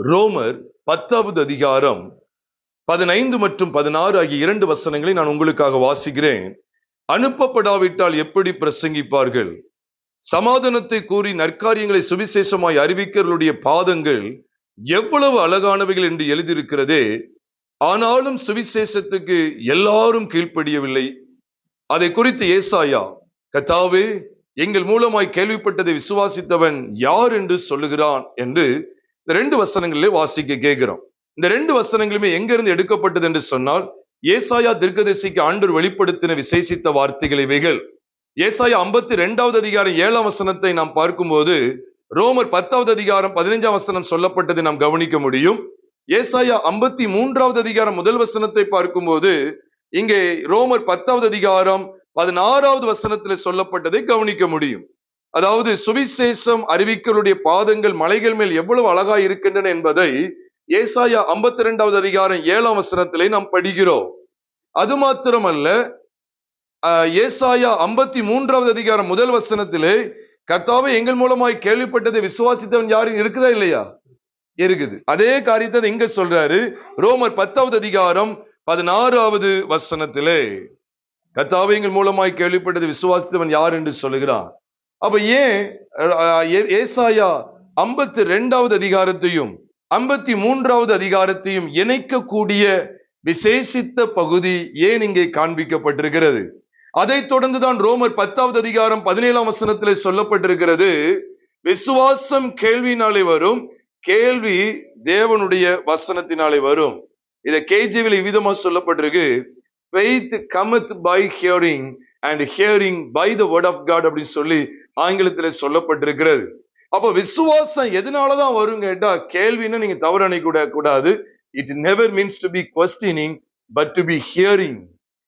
ரோமர் 10வது அதிகாரம் 15 மற்றும் 16 ஆகிய 2 வசனங்களை நான் உங்களுக்காக வாசிக்கிறேன். அனுப்பப்படாவிட்டால் எப்படி பிரசங்கிப்பார்கள்? சமாதானத்தை கூறி நற்காரியங்களை சுவிசேஷமாய் அறிவிக்கிறவர்களுடைய பாதங்கள் எவ்வளவு அழகானவைகள் என்று எழுதியிருக்கிறதே. ஆனாலும் சுவிசேஷத்துக்கு எல்லாரும் கீழ்ப்படியவில்லை. அதை குறித்து ஏசாயா, கர்த்தாவே, எங்கள் மூலமாய் கேள்விப்பட்டதை விசுவாசித்தவன் யார் என்று சொல்லுகிறான் என்று இந்த 2 வசனங்களிலே வாசிக்க கேட்கிறோம். இந்த 2 வசனங்களுமே எங்கிருந்து எடுக்கப்பட்டது என்று சொன்னால், ஏசாயா தீர்க்கதரிசிக்கு ஆண்டவர் வெளிப்படுத்தின விசேஷித்த வார்த்தைகள் இவைகள். ஏசாயா 52வது அதிகாரம் 7ஆம் வசனத்தை நாம் பார்க்கும்போது ரோமர் 10வது அதிகாரம் 15ஆம் வசனம் சொல்லப்பட்டதை நாம் கவனிக்க முடியும். ஏசாயா 53வது அதிகாரம் 1 வசனத்தை பார்க்கும்போது இங்கே ரோமர் 10வது அதிகாரம் 16வது வசனத்தில் சொல்லப்பட்டதை கவனிக்க முடியும். அதாவது சுவிசேஷம் அறிவிக்கலுடைய பாதங்கள் மலைகள் மேல் எவ்வளவு அழகா இருக்கின்றன என்பதை ஏசாயா 52வது அதிகாரம் 7ஆம் வசனத்திலே நாம் படிக்கிறோம். அது மாத்திரமல்ல, ஏசாயா 53வது அதிகாரம் 1 வசனத்திலே, கர்த்தாவே, எங்கள் மூலமாய் கேள்விப்பட்டதை விசுவாசித்தவன் யாரு இருக்குதா இல்லையா? இருக்குது. அதே காரியத்தை இங்க சொல்றாரு ரோமர் 10வது அதிகாரம் 16வது வசனத்திலே, கர்த்தாவே, எங்கள் மூலமாய் கேள்விப்பட்டதை விசுவாசித்தவன் யார் என்று சொல்லுகிறான். அப்ப ஏன் ஏசாயா 52வது அதிகாரத்தையும் 53வது அதிகாரத்தையும் இணைக்கக்கூடிய விசேஷித்த பகுதி ஏன் இங்கே காண்பிக்கப்பட்டிருக்கிறது? அதைத் தொடர்ந்துதான் ரோமர் 10வது அதிகாரம் 17ஆம் வசனத்திலே சொல்லப்பட்டிருக்கிறது, விசுவாசம் கேள்வியினாலே வரும், கேள்வி தேவனுடைய வசனத்தினாலே வரும். இதை கேஜிவில் விதமா சொல்லப்பட்டிருக்கு, faith cometh by hearing and hearing by the word of God அப்படின்னு சொல்லி ஆங்கிலத்தில் சொல்லப்பட்டிருக்கிறது. அப்போ விசுவாசம் எதனாலதான் வரும் கேட்டா, கேள்வின்னு நீங்க தவறு அணிக்க கூடாது. It never means to be questioning but to be hearing.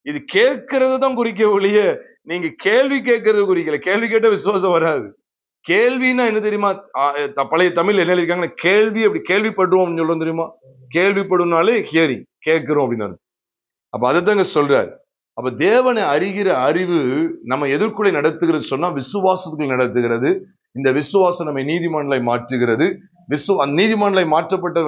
இது கேட்கறது தான் குறிக்க ஒழிய நீங்க கேள்வி கேட்கறது குறிக்கல. கேள்வி கேட்ட விசுவாசம் வராது. கேள்வின்னா என்ன தெரியுமா? பழைய தமிழ் என்ன எழுதிருக்காங்க, கேள்வி அப்படி கேள்விப்படுவோம் சொல்றோம் தெரியுமா? கேள்விப்படுனாலே ஹியரிங், கேட்கிறோம் அப்படின்னு. அப்ப அதைத்தாங்க சொல்றாரு. அப்ப தேவனை அறிகிற அறிவு நம்ம எதற்குள்ளே நடத்துகிறது சொன்னா விசுவாசத்துக்குள்ள நடத்துகிறது. இந்த விசுவாசம் நம்மை நீதிமான்களாய் மாற்றுகிறது. நீதிமான்களாய் மாற்றப்பட்ட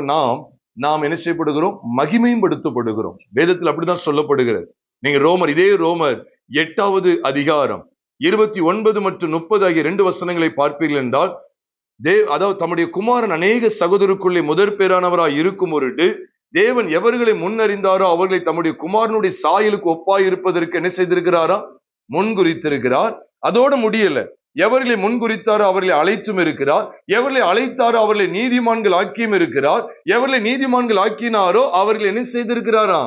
நாம் என்ன செய்யப்படுகிறோம்? மகிமைப்படுத்தப்படுகிறோம். வேதத்தில் அப்படிதான் சொல்லப்படுகிறது. நீங்க இதே ரோமர் 8வது அதிகாரம் 29 மற்றும் 30 ஆகிய 2 வசனங்களை பார்ப்பீர்கள் என்றால், அதாவது தம்முடைய குமாரன் அநேக சகோதரருக்குள்ளே முதற் பேரானவராய் இருக்கும் பொருட்டு தேவன் எவர்களை முன்னறிந்தாரோ அவர்களை தம்முடைய குமாரனுடைய சாயலுக்கு ஒப்பாய் இருப்பதற்கு என்ன செய்திருக்கிறாரா? முன்குறித்திருக்கிறார். அதோட முடியல. எவர்களை முன்குறித்தாரோ அவர்களை அழைத்தும் இருக்கிறார். எவர்களை அழைத்தாரோ அவர்களை நீதிமான்கள் ஆக்கியும் இருக்கிறார். எவர்களை நீதிமான்கள் ஆக்கினாரோ அவர்களை என்ன செய்திருக்கிறாரா?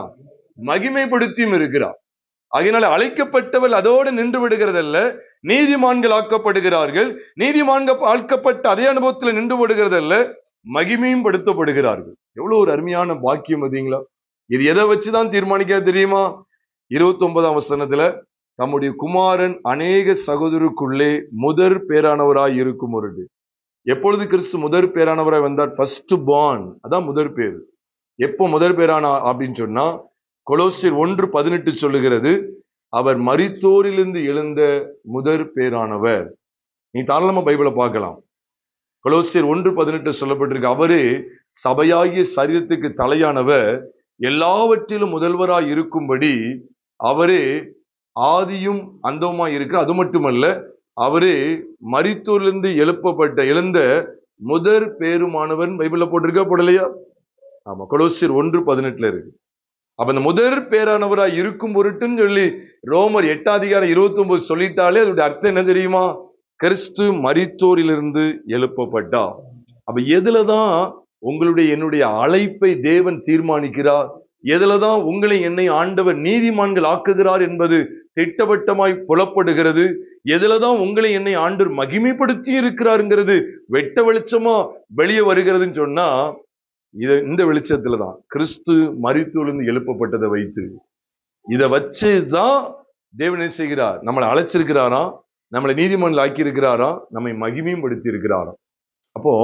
மகிமைப்படுத்தியும் இருக்கிறார். அதனால அழைக்கப்பட்டவர் அதோடு நின்று விடுகிறதல்ல, நீதிமான்கள் ஆக்கப்படுகிறார்கள். நீதிமான்கள் ஆக்கப்பட்ட அதே அனுபவத்தில் நின்று விடுகிறதல்ல, மகிமையும் படுத்தப்படுகிறார்கள். எவ்வளவு ஒரு அருமையான பாக்கியம் பார்த்தீங்களா? இது எதை வச்சுதான் தீர்மானிக்க தெரியுமா? 29ஆம் வசனத்துல, நம்முடைய குமாரன் அநேக சகோதரருக்குள்ளே முதற் பேரானவராய் இருக்கும் பொருட்டு. எப்பொழுது கிறிஸ்து முதற் பேரானவராய் வந்தார்? ஃபர்ஸ்ட் பார்ன், அதான் முதற் பேர். எப்போ முதற் பேரானா அப்படின்னு சொன்னா, கொலோசியர் 1:18 சொல்லுகிறது, அவர் மரித்தோரிலிருந்து எழுந்த முதற் பேரானவர். நீ தாராளமா பைபிளை பார்க்கலாம். கொலோசியர் 1:18 சொல்லப்பட்டிருக்கு, அவரே சபையாகிய சரீரத்துக்கு தலையானவர், எல்லாவற்றிலும் முதல்வராய் இருக்கும்படி அவரே ஆதியும் அந்தவுமாய் இருக்கு. அது மட்டுமல்ல, அவரே மரித்தோரிலிருந்து எழுந்த முதற் பேருமானவர். பைபிள்ல போட்டிருக்கா போடலையா? ஆமா, கொலோசியர் 1:18 இருக்கு. அப்ப இந்த முதற் பேரானவராய் இருக்கும் பொருட்டுன்னு சொல்லி ரோமர் 8ஆம் அதிகாரம் 29 சொல்லிட்டாலே அதோடைய அர்த்தம் என்ன தெரியுமா? கிறிஸ்து மரித்தோரிலிருந்து எழுப்பப்பட்டார். அப்ப எதுலதான் உங்களுடைய என்னுடைய அழைப்பை தேவன் தீர்மானிக்கிறார்? எதுலதான் உங்களை என்னை ஆண்டவர் நீதிமான்கள் ஆக்குகிறார் என்பது திட்டவட்டமாய் புலப்படுகிறது. எதுலதான் உங்களை என்னை ஆண்டவர் மகிமைப்படுத்தி இருக்கிறாருங்கிறது வெட்ட வெளிச்சமா வெளியே வருகிறதுன்னு சொன்னா, இந்த வெளிச்சத்துலதான் கிறிஸ்து மரித்தோரிலிருந்து எழுப்பப்பட்டதை வைத்து இதை வச்சுதான் தேவன் என்ன செய்கிறார்? நம்மளை அழைச்சிருக்கிறாராம், நம்மளை நீதிமன்றம் ஆக்கி இருக்கிறாராம், நம்மை மகிமையும் படுத்தி இருக்கிறாராம். அப்போ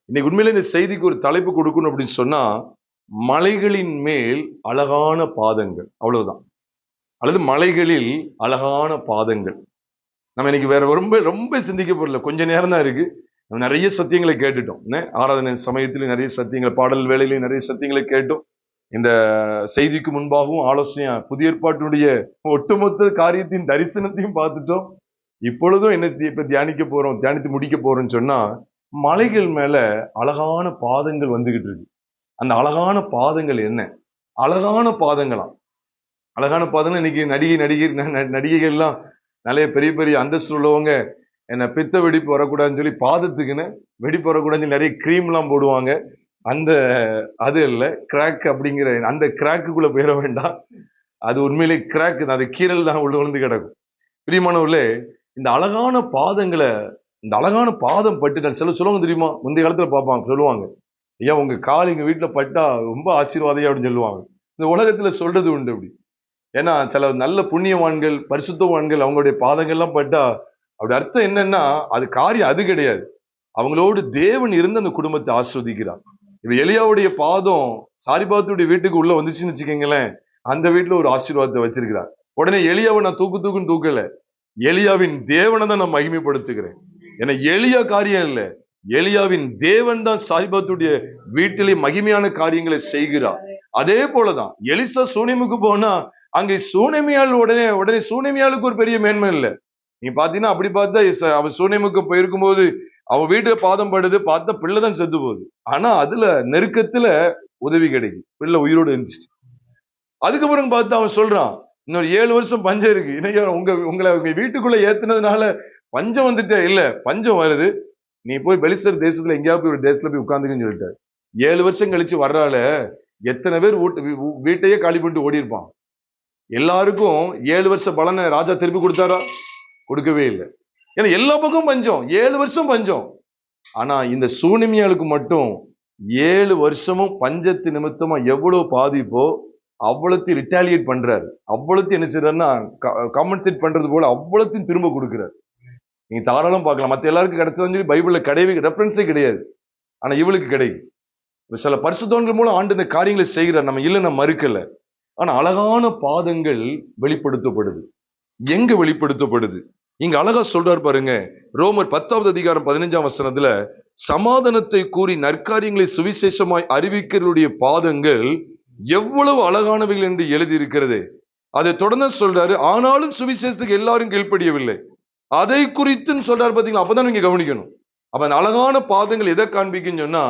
இன்னைக்கு உண்மையில இந்த செய்திக்கு ஒரு தலைப்பு கொடுக்கணும் அப்படின்னு சொன்னா, மலைகளின் மேல் அழகான பாதங்கள், அவ்வளவுதான். அல்லது மலைகளில் அழகான பாதங்கள். நம்ம இன்னைக்கு வேற ரொம்ப ரொம்ப சிந்திக்க போறல, கொஞ்ச நேரம் தான் இருக்கு. நம்ம நிறைய சத்தியங்களை கேட்டுட்டோம். ஆராதனை சமயத்திலும் நிறைய சத்தியங்களை, பாடல் வேளையிலும் நிறைய சத்தியங்களை கேட்டோம். இந்த செய்திக்கு முன்பாகவும் ஆலோசனையா புதிய ஏற்பாட்டினுடைய ஒட்டுமொத்த காரியத்தின் தரிசனத்தையும் பார்த்துட்டோம். இப்பொழுதும் என்ன இப்ப தியானித்து முடிக்க போறோம்னு சொன்னா, மலைகள் மேல அழகான பாதங்கள் வந்துகிட்டு இருக்கு. அந்த அழகான பாதங்கள் என்ன? அழகான பாதங்களாம். அழகான பாதங்கள் இன்னைக்கு நடிகைகள் எல்லாம் நிறைய பெரிய பெரிய அந்தஸ்து உள்ளவங்க என்ன பித்த வெடிப்பு வரக்கூடாதுன்னு சொல்லி பாதத்துக்குன்னு வெடிப்பு வரக்கூடாதுன்னு நிறைய கிரீம் எல்லாம் போடுவாங்க. அந்த அது இல்லை, கிராக் அப்படிங்கிற அந்த கிராக்குக்குள்ள போயிட வேண்டாம். அது உண்மையிலே கிராக், அது கீரல் தான் விழுந்து கிடக்கும். பிரியமானவர்களே, இந்த அழகான பாதங்களை, இந்த அழகான பாதம் பட்டு சொல்லுவாங்க தெரியுமா? முந்தைய காலத்துல பார்ப்பாங்க, சொல்லுவாங்க, ஐயா உங்க கால் எங்க வீட்டுல பட்டா ரொம்ப ஆசீர்வாதையா அப்படின்னு சொல்லுவாங்க. இந்த உலகத்துல சொல்றது உண்டு அப்படி. ஏன்னா சில நல்ல புண்ணியவான்கள், பரிசுத்தவான்கள் அவங்களுடைய பாதங்கள்லாம் பட்டா அப்படி அர்த்தம் என்னன்னா, அது காரியம் அது கிடையாது. அவங்களோடு தேவன் இருந்து அந்த குடும்பத்தை ஆஸ்வதிக்கிறார். இப்ப எலியாவுடைய பாதம் சாரிபாத்துடைய வீட்டுக்கு உள்ள வந்துச்சுன்னு வச்சுக்கீங்களேன், அந்த வீட்டுல ஒரு ஆசீர்வாதத்தை வச்சிருக்கிறார். உடனே எலியாவை நான் தூக்குன்னு தூக்கல, எலியாவின் தேவனை தான் நான் மகிமைப்படுத்துகிறேன். ஏன்னா எலியா காரியம் இல்லை, எலியாவின் தேவன் தான் சாரிபாத்துடைய வீட்டிலே மகிமையான காரியங்களை செய்கிறார். அதே போலதான் எலிசா சூனேமுக்கு போனா அங்கே சூனேமியால் உடனே சூனேமியாளுக்கு ஒரு பெரிய மேன்மை இல்லை. நீ பாத்தீங்கன்னா அப்படி பார்த்தா அவன் சூனேமுக்கு போயிருக்கும் போது அவன் வீட்டுல பாதம் படுது, பார்த்தா பிள்ளைதான் செத்து போகுது. ஆனா அதுல நெருக்கத்துல உதவி கிடைக்கும், பிள்ளை உயிரோடு இருந்துச்சு. அதுக்கப்புறம் பார்த்து அவன் சொல்றான், இன்னொரு 7 வருஷம் பஞ்சம் இருக்கு. இன்னைக்கு உங்களை வீட்டுக்குள்ள ஏத்துனதுனால பஞ்சம் வந்துட்டே இல்ல, பஞ்சம் வருது, நீ போய் பெலிஸ்தர் தேசத்துல எங்கேயாவது ஒரு தேசத்துல போய் உட்கார்ந்துக்குன்னு சொல்லிட்டாரு. 7 வருஷம் கழிச்சு வர்றால எத்தனை பேர் வீட்டையே காலி பண்ணிட்டு ஓடி இருப்பான். எல்லாருக்கும் 7 வருஷ பலனை ராஜா திருப்பி கொடுத்தாரா? கொடுக்கவே இல்லை. ஏன்னா எல்லா பக்கமும் பஞ்சம், 7 வருஷம் பஞ்சம். ஆனா இந்த சூனிமியாளுக்கு மட்டும் 7 வருஷமும் பஞ்சத்து நிமித்தமா எவ்வளவு பாதிப்போ அவ்வளத்தையும் ரிட்டாலியேட் பண்றாரு. அவ்வளத்தையும் என்ன செய்யறாருன்னா காம்பன்சேட் பண்றது போல அவ்வளத்தையும் திரும்ப கொடுக்கிறார். நீங்க தாராளம் பார்க்கலாம். மத்த எல்லாருக்கும் கிடைச்சதுன்னு சொல்லி பைபிள்ல கிடையவே ரெஃபரன்ஸே கிடையாது. ஆனா இவளுக்கு கிடைக்கும். சில பரிசுத்தவான்கள் மூலம் ஆண்டு இந்த காரியங்களை செய்கிறார், நம்ம இல்ல நம்ம மறுக்கல. ஆனா அழகான பாதங்கள் வெளிப்படுத்தப்படுது. எங்க வெளிப்படுத்தப்படுது? இங்க அழகா சொல்றாரு பாருங்க, ரோமர் 10வது அதிகாரம் 15ஆம் வசனத்துல, சமாதானத்தை கூறி நற்காரியங்களை சுவிசேஷமாய் அறிவிக்கிறவருடைய பாதங்கள் எவ்வளவு அழகானவைகள் என்று எழுதி இருக்கிறது. அதை தொடர்ந்து சொல்றாரு, ஆனாலும் சுவிசேஷத்துக்கு எல்லாரும் கீழ்ப்படியவில்லை, அதை குறித்துன்னு சொல்றாரு. பாத்தீங்களா? அப்பதான் நீங்க கவனிக்கணும். அப்ப அந்த அழகான பாதங்கள் எதை காண்பிக்குன்னு சொன்னா,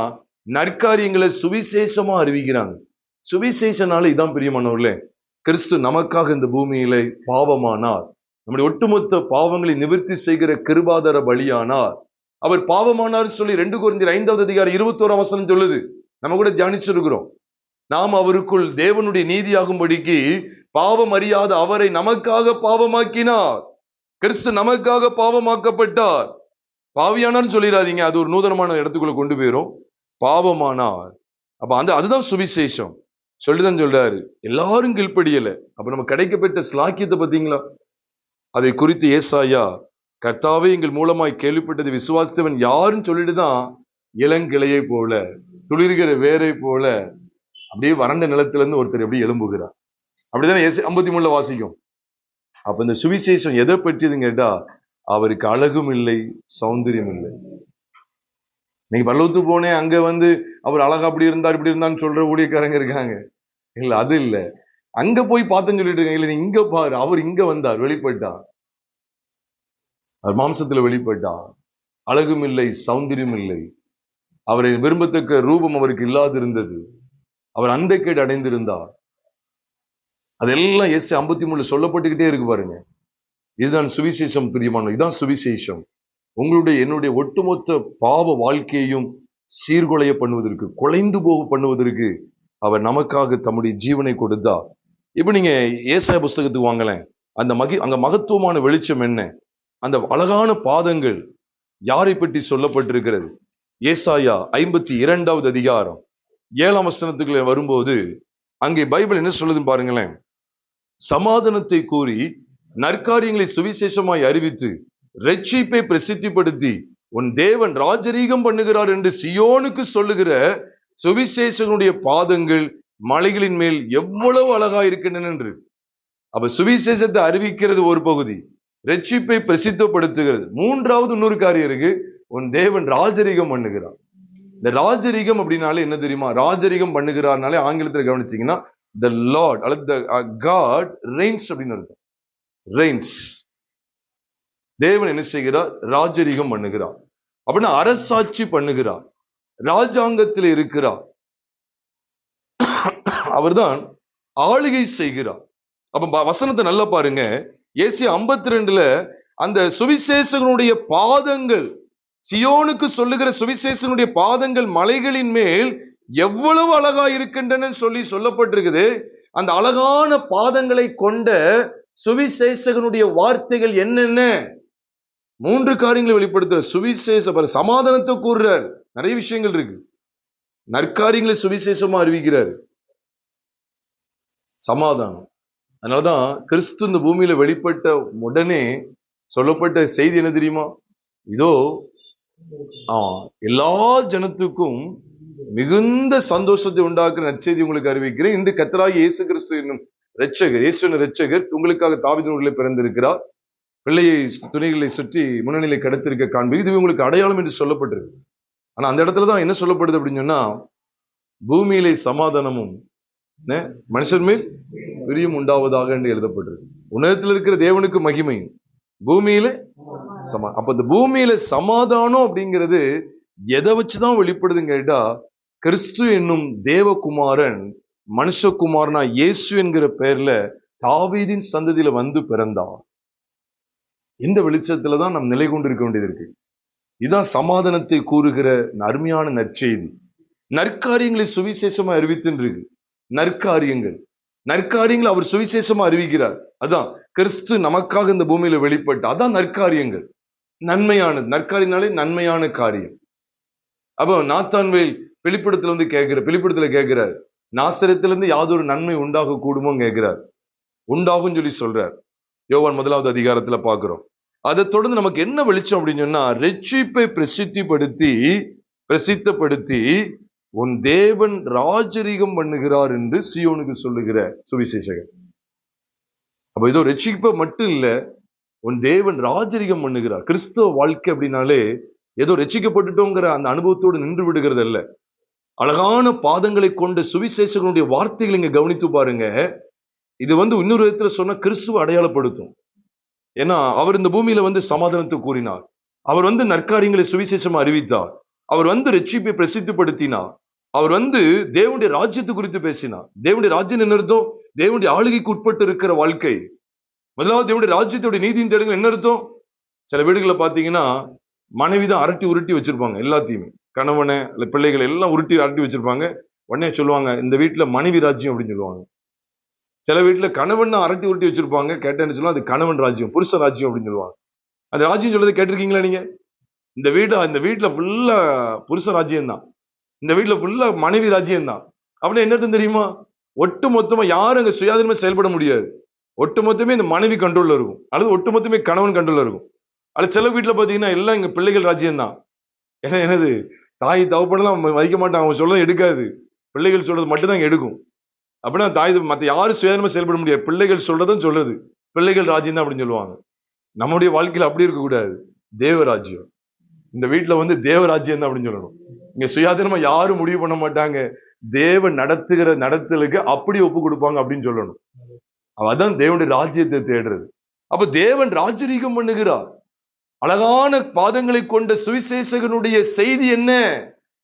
நற்காரியங்களை சுவிசேஷமா அறிவிக்கிறாங்க. சுவிசேஷனால இதான் பிரியமானவர்களே, கிறிஸ்து நமக்காக இந்த பூமியிலே பாவமானார், நம்முடைய ஒட்டுமொத்த பாவங்களை நிவர்த்தி செய்கிற கிருபாதார பலியானார். அவர் பாவமானார் சொல்லி 2 கொரிந்தியர் 5வது அதிகாரம் 21ஆம் வசனம் சொல்லுது. நம்ம கூட தியானிச்சிருக்கிறோம். நாம் அவருக்குள் தேவனுடைய நீதியாகும்படிக்கு பாவம் அறியாத அவரை நமக்காக பாவமாக்கினார். கிறிஸ்து நமக்காக பாவமாக்கப்பட்டார். பாவியானான்னு சொல்லிடாதீங்க, அது ஒரு நூதனமான இடத்துக்குள்ள கொண்டு போயிரும். பாவமானார். அப்ப அதுதான் சுவிசேஷம். சொல்லிதான் சொல்றாரு, எல்லாரும் கீழ்ப்படியல. அப்ப நம்ம கிடைக்கப்பட்ட ஸ்லாக்கியத்தை பார்த்தீங்களா? அதை குறித்து ஏசாயா, கர்த்தாவே எங்கள் மூலமாய் கேள்விப்பட்டது விசுவாசித்தவன் யாருன்னு சொல்லிட்டுதான் இளங்கிளையை போல, துளிர்கிற வேரை போல அப்படியே வறண்ட நிலத்துல இருந்து ஒருத்தர் எப்படி எழும்புகிறார். அப்படிதானே 53 வாசிக்கும். அப்ப இந்த சுவிசேஷம் எதை பற்றியதுன்னு கேட்டா, அவருக்கு அழகும் இல்லை, சௌந்தரியம் இல்லை. நீங்க பரலோகத்துக்கு போனேன், அங்க அவர் அழகா அப்படி இருந்தார் இப்படி இருந்தான்னு சொல்ற ஊழியக்காரங்க இருக்காங்க. இல்ல, அது இல்ல. அங்க போய் பார்த்தேன்னு சொல்லிட்டு இருக்காங்க. இல்ல, இங்க பாரு, அவர் இங்க வந்தார், வெளிப்பட்டார், அவர் மாம்சத்துல வெளிப்பட்டார். அழகும் இல்லை, சௌந்தரியம் இல்லை, அவரை விரும்பத்தக்க ரூபம் அவருக்கு இல்லாது இருந்தது, அவர் அந்தக்கேடு அடைந்திருந்தார். அதெல்லாம் 53 சொல்லப்பட்டுக்கிட்டே இருக்கு பாருங்க. இதுதான் சுவிசேஷம் பிரியமான, இதுதான் சுவிசேஷம். உங்களுடைய என்னுடைய ஒட்டுமொத்த பாவ வாழ்க்கையையும் சீர்குலைய பண்ணுவதற்கு, குலைந்து போக பண்ணுவதற்கு அவர் நமக்காக தம்முடைய ஜீவனை கொடுத்தார். இப்ப நீங்க ஏசாயா புஸ்தகத்துக்கு வாங்கலேன், அங்க மகத்துவமான வெளிச்சம் என்ன, அந்த அழகான பாதங்கள் யாரை பற்றி சொல்லப்பட்டிருக்கிறது? ஏசாயா 52வது அதிகாரம் 7ஆம் வசனத்துக்குள்ள வரும்போது அங்கே பைபிள் என்ன சொல்லுதுன்னு பாருங்களேன். சமாதானத்தை கூறி நற்காரியங்களை சுவிசேஷமாய் அறிவித்து ரட்சிப்பை பிரசித்திப்படுத்தி உன் தேவன் ராஜரீகம் பண்ணுகிறார் என்று சியோனுக்கு சொல்லுகிற சுவிசேஷனுடைய பாதங்கள் மலைகளின் மேல் எவ்வளவு அழகா இருக்கின்றன என்று. அப்ப சுவிசேஷத்தை அறிவிக்கிறது ஒரு பகுதி, ரட்சிப்பை பிரசித்தப்படுத்துகிறது. 3வது இன்னொரு காரியம் இருக்கு, உன் தேவன் ராஜரிகம் பண்ணுகிறார். இந்த ராஜரிகம் அப்படின்னாலே என்ன தெரியுமா? ராஜரிகம் பண்ணுகிறார்னாலே ஆங்கிலத்தில் கவனிச்சீங்கன்னா the Lord அல்லது the God reigns அப்படின்னு அர்த்தம். reigns. தேவன் என்ன செய்கிறார்? ராஜரிகம் பண்ணுகிறார். அப்படின்னா அரசாட்சி பண்ணுகிறார், ராஜாங்கத்தில் இருக்கிறார், அவர்தான் ஆளுகை செய்கிறார். அப்ப வசனத்தை நல்லா பாருங்க. ஏசியா 52ல அந்த சுவிசேஷகனுடைய பாதங்கள், சியோனுக்கு சொல்லுகிற சுவிசேஷனுடைய பாதங்கள் மலைகளின் மேல் எவ்வளவு அழகா இருக்கின்றன சொல்லி சொல்லப்பட்டிருக்குது. அந்த அழகான பாதங்களை கொண்ட சுவிசேஷகனுடைய வார்த்தைகள் என்னென்ன? 3 காரியங்களை வெளிப்படுத்துற சுவிசேஷ சமாதானத்தை கூறுறார். நிறைய விஷயங்கள் இருக்கு. நற்காரியங்களை சுவிசேஷமா அறிவிக்கிறார், சமாதானம். அதனாலதான் கிறிஸ்து இந்த பூமியில வெளிப்பட்ட உடனே சொல்லப்பட்ட செய்தி என்ன தெரியுமா? இதோ எல்லா ஜனத்துக்கும் மிகுந்த சந்தோஷத்தை உண்டாக்குற நற்செய்தி உங்களுக்கு அறிவிக்கிறேன். இன்று கர்த்தராகிய இயேசு கிறிஸ்து என்னும் இரட்சகர், இயேசு இரட்சகர் உங்களுக்காக தாவீதின் பிறந்திருக்கிறார். பிள்ளையை துணிகளை சுற்றி முன்னணியில கடத்திருக்க காண்பது, இது உங்களுக்கு அடையாளம் என்று சொல்லப்பட்டிருக்கு. ஆனா அந்த இடத்துலதான் என்ன சொல்லப்படுது அப்படின்னு சொன்னா, பூமியிலே சமாதானமும் மனுஷன் மேல் பிரியம் உண்டாவதாக என்று எழுதப்பட்டிருக்கு. உன்னதத்தில் இருக்கிற தேவனுக்கு மகிமையும், பூமியில அப்ப இந்த பூமியில சமாதானம் அப்படிங்கிறது எதை வச்சுதான் வெளிப்படுதுன்னு கேட்டா, கிறிஸ்து என்னும் தேவகுமாரன் மனுஷகுமாரனா இயேசு என்கிற பெயர்ல தாவீதின் சந்ததியில வந்து பிறந்தார். இந்த வெளிச்சத்துலதான் நாம் நிலை கொண்டு இருக்க வேண்டியது இருக்கு. இதுதான் சமாதானத்தை கூறுகிற அருமையான நற்செய்தி. நற்காரியங்களை சுவிசேஷமா அறிவித்துன்னு இருக்கு. நற்காரியங்கள் அவர் சுவிசேஷமா அறிவிக்கிறார். அதான் கிறிஸ்து நமக்காக இந்த பூமியில வெளிப்பட்ட, அதான் நற்காரியங்கள். நன்மையானது. நற்காரியனாலே நன்மையான காரியம். அப்போ நாத்தான்வேல் பிலிப்பிடத்துல கேட்கிறார், நாசரத்திலிருந்து யாதொரு நன்மை உண்டாக கூடுமோ கேட்கிறார். உண்டாகும் சொல்லி சொல்றார். யோவான் 1வது அதிகாரத்துல பாக்குறோம். அதை தொடர்ந்து நமக்கு என்ன வெளிச்சம் அப்படின்னு சொன்னா, ரட்சிப்பை பிரசித்தப்படுத்தி உன் தேவன் ராஜரிகம் பண்ணுகிறார் என்று சியோனுக்கு சொல்லுகிற சுவிசேஷகர். அப்ப இதோ ரட்சிப்பை மட்டும் இல்ல, உன் தேவன் ராஜரிகம் பண்ணுகிறார். கிறிஸ்தவ வாழ்க்கை அப்படின்னாலே ஏதோ ரட்சிக்கப்பட்டுட்டோங்கிற அந்த அனுபவத்தோடு நின்று விடுகிறது அல்ல. அழகான பாதங்களை கொண்ட சுவிசேஷகனுடைய வார்த்தைகளை இங்க கவனித்து பாருங்க. இது இன்னொரு விதத்துல சொன்னா கிறிஸ்துவ அடையாளப்படுத்தும். ஏன்னா அவர் இந்த பூமியில சமாதானத்தை கூறினார், அவர் நற்காரியங்களை சுவிசேஷமா அறிவித்தார், அவர் ரட்சிப்பை பிரசித்தப்படுத்தினார், அவர் தேவனுடைய ராஜ்யத்தை குறித்து பேசினார். தேவனுடைய ராஜ்யம் என்ன அர்த்தம்? தேவனுடைய ஆளுகைக்கு உட்பட்டு இருக்கிற வாழ்க்கை. முதலாவது தேவனுடைய ராஜ்யத்தோட நீதியின் தேடுங்கள் என்ன அர்த்தம்? சில வீடுகளை பாத்தீங்கன்னா மனைவிதான் அரட்டி உருட்டி வச்சிருப்பாங்க, எல்லாத்தையுமே கணவனை இல்ல பிள்ளைகளை எல்லாம் அரட்டி வச்சிருப்பாங்க. உடனே சொல்லுவாங்க, இந்த வீட்டுல மனைவி ராஜ்யம் அப்படின்னு சொல்லுவாங்க. சில வீட்டுல கணவன் அரட்டி உருட்டி வச்சிருப்பாங்க, கேட்டேன்னு சொல்லுவாங்க அது கணவன் ராஜ்யம், புருஷ ராஜ்யம் அப்படின்னு சொல்லுவாங்க. அந்த ராஜ்யம் சொல்றதை கேட்டிருக்கீங்களா நீங்க? இந்த வீட்டுல ஃபுல்லா புருஷ ராஜ்யம் தான், இந்த வீட்டுல ஃபுல்லா மனைவி ராஜ்யம் தான். அப்படின்னு என்னது தெரியுமா? ஒட்டு மொத்தமா யாரும் அங்க சுயாதீனமா செயல்பட முடியாது. ஒட்டு மொத்தமே இந்த மனைவி கண்ட்ரோல்ல இருக்கும், அல்லது ஒட்டு மொத்தமே கணவன் கண்ட்ரோல்ல இருக்கும். அது சில வீட்டுல பாத்தீங்கன்னா எல்லாம் இங்க பிள்ளைகள் ராஜ்யம் தான். ஏன்னா என்னது, தாய் தகப்பனெல்லாம் வைக்க மாட்டாங்க, அவங்க சொல்றது எடுக்காது, பிள்ளைகள் சொல்றது மட்டும்தான் இங்க எடுக்கும். அப்படின்னா தாய் மத்த யாரும் சுயாதீனமா செயல்பட முடியாது, பிள்ளைகள் சொல்றதும் சொல்றது பிள்ளைகள் ராஜ்யம் தான் அப்படின்னு சொல்லுவாங்க. நம்முடைய வாழ்க்கையில அப்படி இருக்கக்கூடாது. தேவராஜ்யம், இந்த வீட்டுல தேவராஜ்யம் தான் அப்படின்னு சொல்லணும். இங்க சுயாதீனமா யாரும் முடிவு பண்ண மாட்டாங்க, தேவன் நடத்துகிற நடத்தலுக்கு அப்படி ஒப்பு கொடுப்பாங்க அப்படின்னு சொல்லணும். அதான் தேவனுடைய ராஜ்யத்தை தேடுறது. அப்ப தேவன் ராஜரீகம் பண்ணுகிறார். அழகான பாதங்களை கொண்ட சுவிசேஷகனுடைய செய்தி என்ன?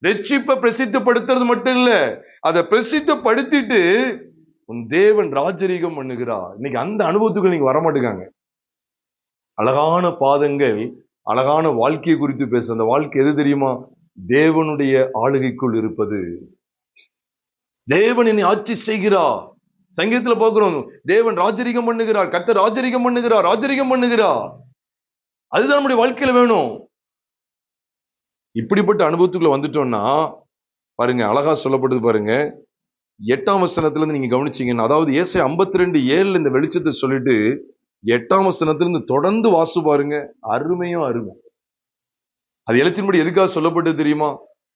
ரட்சிப்பை பிரசித்தப்படுத்துறது மட்டும் இல்ல, அதை பிரசித்தப்படுத்திட்டு உன் தேவன் ராஜரீகம் பண்ணுகிறார். இன்னைக்கு அந்த அனுபவத்துக்கு நீங்க வரமாட்டேங்காங்க. அழகான பாதங்கள், அழகான வாழ்க்கையை குறித்து பேச. அந்த வாழ்க்கை எது தெரியுமா? தேவனுடைய ஆளுகைக்குள் இருப்பது. தேவன் என்னை ஆட்சி செய்கிறார். சங்கீதத்துல பார்க்கிறோம், தேவன் ராஜரீகம் பண்ணுகிறார், கர்த்தர் ராஜரீகம் பண்ணுகிறார். அதுதான் நம்முடைய வாழ்க்கையில வேணும். இப்படிப்பட்ட அனுபவத்துக்குள்ள வந்துட்டோம்னா பாருங்க, அழகா சொல்லப்படுது பாருங்க. 8ஆம் வசனத்துல இருந்து நீங்க கவனிச்சீங்கன்னா, அதாவது ஏசாயா 52:7 இந்த வெளிச்சத்தை சொல்லிட்டு 8ஆம் வசனத்துல இருந்து தொடர்ந்து வாசு பாருங்க. அருமையும் அருமை. அது எழுத்தின்படி எதுக்காக சொல்லப்பட்டது தெரியுமா?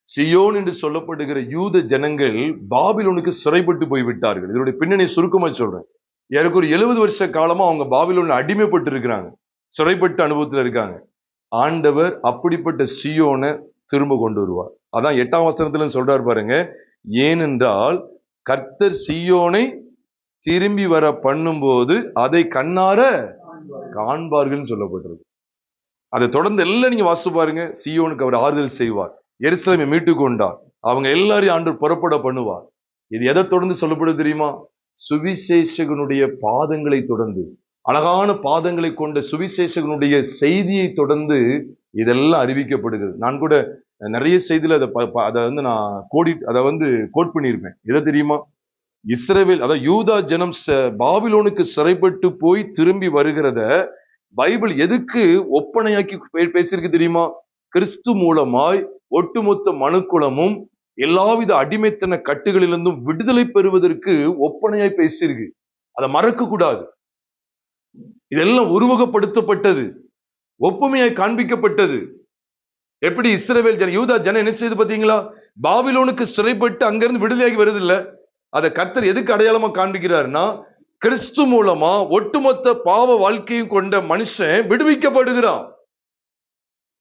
சியோன் என்று சொல்லப்படுகிற யூத ஜனங்கள் பாபிலோனுக்கு சிறைப்பட்டு போய்விட்டார்கள். இதனுடைய பின்னணி சுருக்கமா சொல்றேன். எனக்கு ஒரு 70 வருஷ காலமா அவங்க பாபிலோன்ல அடிமைப்பட்டு இருக்கிறாங்க, சிறைப்பட்டு அனுபவத்துல இருக்காங்க. ஆண்டவர் அப்படிப்பட்ட சீயோனை திரும்ப கொண்டு வருவார். அதான் 8ஆம் வசனத்துல சொல்றாரு பாருங்க, ஏனென்றால் கர்த்தர் சீயோனை திரும்பி வர பண்ணும்போது அதை கண்ணார காண்பார்கள் சொல்லப்பட்டிருக்கு. அதை தொடர்ந்து எல்லாம் நீங்க வாசித்து பாருங்க. சீயோனுக்கு அவர் ஆறுதல் செய்வார், எருசலேமை மீட்டு கொண்டார், அவங்க எல்லாரையும் ஆண்டவர் புறப்பட பண்ணுவார். இது எதை தொடர்ந்து சொல்லப்படுது தெரியுமா? சுவிசேஷகனுடைய பாதங்களை தொடர்ந்து, அழகான பாதங்களை கொண்ட சுவிசேஷகனுடைய செய்தியை தொடர்ந்து இதெல்லாம் அறிவிக்கப்படுகிறது. நான் கூட நிறைய செய்தியில அதை வந்து நான் கோட் பண்ணியிருப்பேன். எதை தெரியுமா? இஸ்ரவேல், அதாவது யூதா ஜனம் பாபிலோனுக்கு சிறைப்பட்டு போய் திரும்பி வருகிறத பைபிள் எதுக்கு ஒப்பனையாக்கி பேசியிருக்கு தெரியுமா? கிறிஸ்து மூலமாய் ஒட்டுமொத்த மனுக்குலமும் எல்லாவித அடிமைத்தன கட்டுகளிலிருந்தும் விடுதலை பெறுவதற்கு ஒப்பனையாய் பேசியிருக்கு. அதை மறக்க கூடாது. இதெல்லாம் உருவகப்படுத்தப்பட்டது, ஒப்புமையாய் காண்பிக்கப்பட்டது. எப்படி இஸ்ரவேல் ஜன யூதா ஜனம் என்ன செய்து பார்த்தீங்களா? பாபிலோனுக்கு சிறைப்பட்டு அங்கிருந்து விடுதலையாகி வருது இல்ல, அதை கர்த்தர் எதுக்கு அடையாளமா காண்பிக்கிறாருன்னா, கிறிஸ்து மூலமா ஒட்டுமொத்த பாவ வாழ்க்கையும் கொண்ட மனுஷன் விடுவிக்கப்படுகிறான்.